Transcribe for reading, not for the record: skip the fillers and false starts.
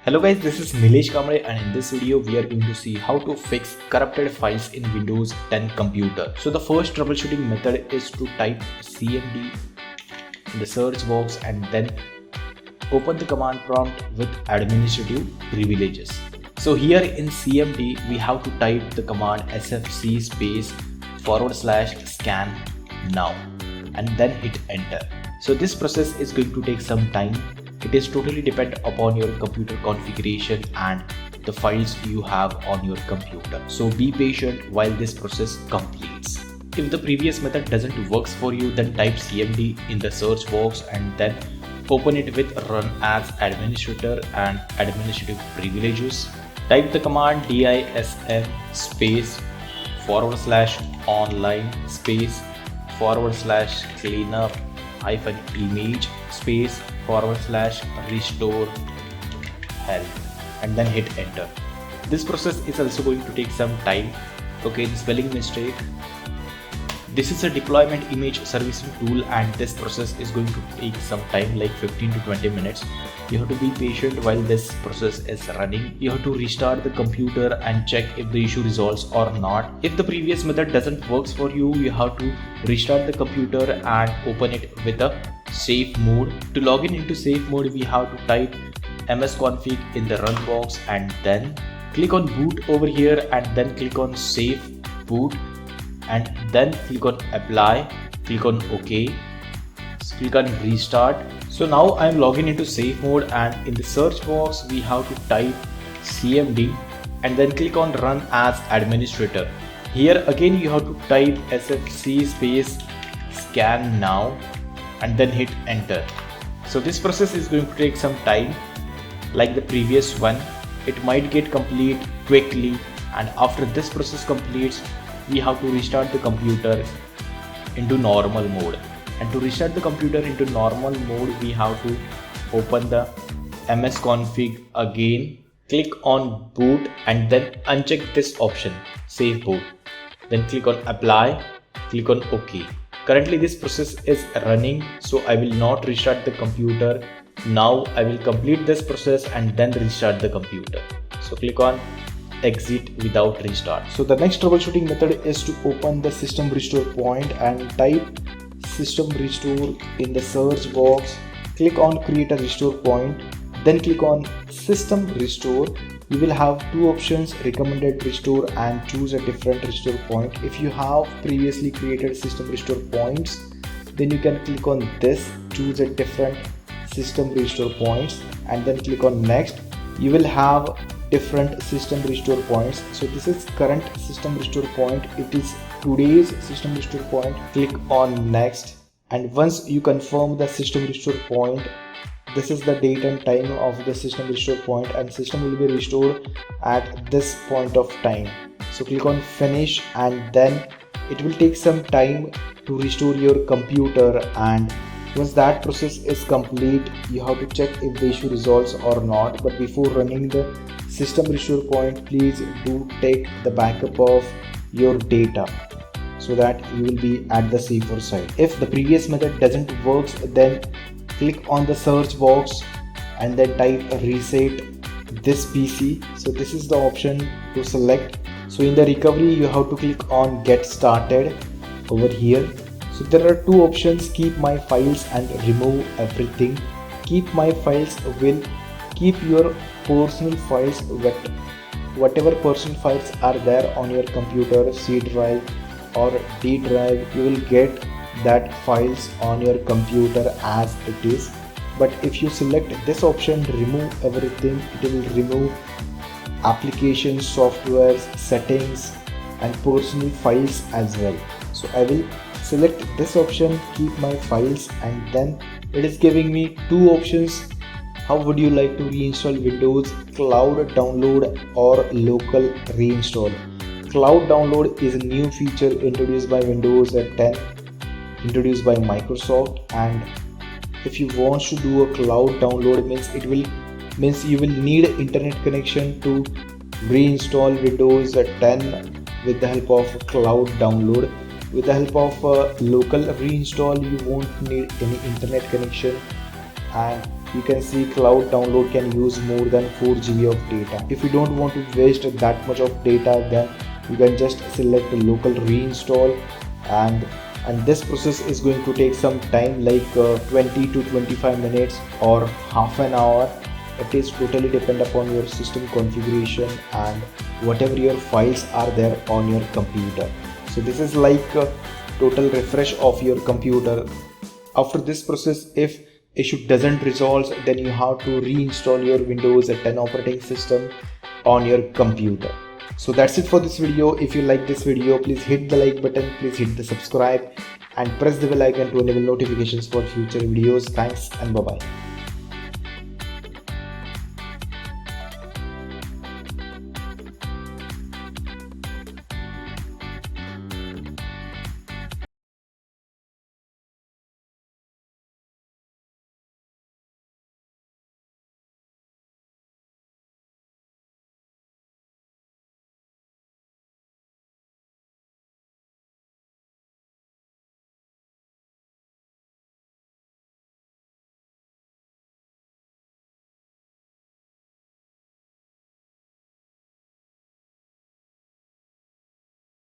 Hello guys, this is Nilesh Kamble and in this video we are going to see how to fix corrupted files in Windows 10 computer. So the first troubleshooting method is to type cmd in the search box and then open the command prompt with administrative privileges. So here in cmd we have to type the command sfc space /scan now and then hit enter. So this process is going to take some time. It is totally depend upon your computer configuration and the files you have on your computer. So be patient while this process completes. If the previous method doesn't work for you, then type cmd in the search box and then open it with run as administrator and administrative privileges. Type the command dism space /online space /cleanup -image space /restore health and then hit enter. This process is also going to take some time. Okay, the spelling mistake. This is a deployment image servicing tool and this process is going to take some time, like 15 to 20 minutes. You have to be patient while this process is running. You have to restart the computer and check if the issue resolves or not. If the previous method doesn't work for you, you have to restart the computer and open it with a safe mode. To log into safe mode, we have to type msconfig in the run box and then click on boot over here and then click on safe boot and then click on apply, click on OK, click on restart. So now I am logging into safe mode and in the search box we have to type cmd and then click on run as administrator. Here again you have to type sfc space scan now and then hit enter. So this process is going to take some time. Like the previous one, it might get complete quickly, and after this process completes, we have to restart the computer into normal mode. And to restart the computer into normal mode, we have to open the msconfig again, click on boot and then uncheck this option, safe boot. Then click on apply, click on OK. Currently this process is running, so I will not restart the computer. Now I will complete this process and then restart the computer. So click on exit without restart. So the next troubleshooting method is to open the system restore point and type system restore in the search box. Click on create a restore point, then click on system restore. You will have two options, recommended restore and choose a different restore point. If you have previously created system restore points, then you can click on this, choose a different system restore points and then click on next. You will have different system restore points. So this is current system restore point, it is today's system restore point. Click on next and once you confirm the system restore point, this is the date and time of the system restore point and system will be restored at this point of time. So click on finish and then it will take some time to restore your computer, and once that process is complete, you have to check if the issue resolves or not. But before running the system restore point, please do take the backup of your data so that you will be at the safer side. If the previous method doesn't work, then click on the search box and then type reset this PC. So this is the option to select. So in the recovery you have to click on get started over here. So there are two options, keep my files and remove everything. Keep my files will keep your personal files, whatever personal files are there on your computer, C drive or D drive, you will get that files on your computer as it is. But if you select this option, remove everything, it will remove applications, softwares, settings and personal files as well. So I will select this option, keep my files, and then it is giving me two options. How would you like to reinstall Windows? Cloud download or local reinstall? Cloud download is a new feature introduced by Windows 10, introduced by Microsoft, and if you want to do a cloud download, means you will need internet connection to reinstall Windows 10 with the help of cloud download. With the help of local reinstall, you won't need any internet connection, and you can see cloud download can use more than 4 GB of data. If you don't want to waste that much of data, then you can just select a local reinstall, and this process is going to take some time, like 20 to 25 minutes or half an hour. It is totally depend upon your system configuration and whatever your files are there on your computer. So this is like a total refresh of your computer. After this process, if issue doesn't resolve, then you have to reinstall your Windows 10 operating system on your computer. So that's it for this video. If you like this video, please hit the like button, please hit the subscribe and press the bell icon to enable notifications for future videos. Thanks and bye bye.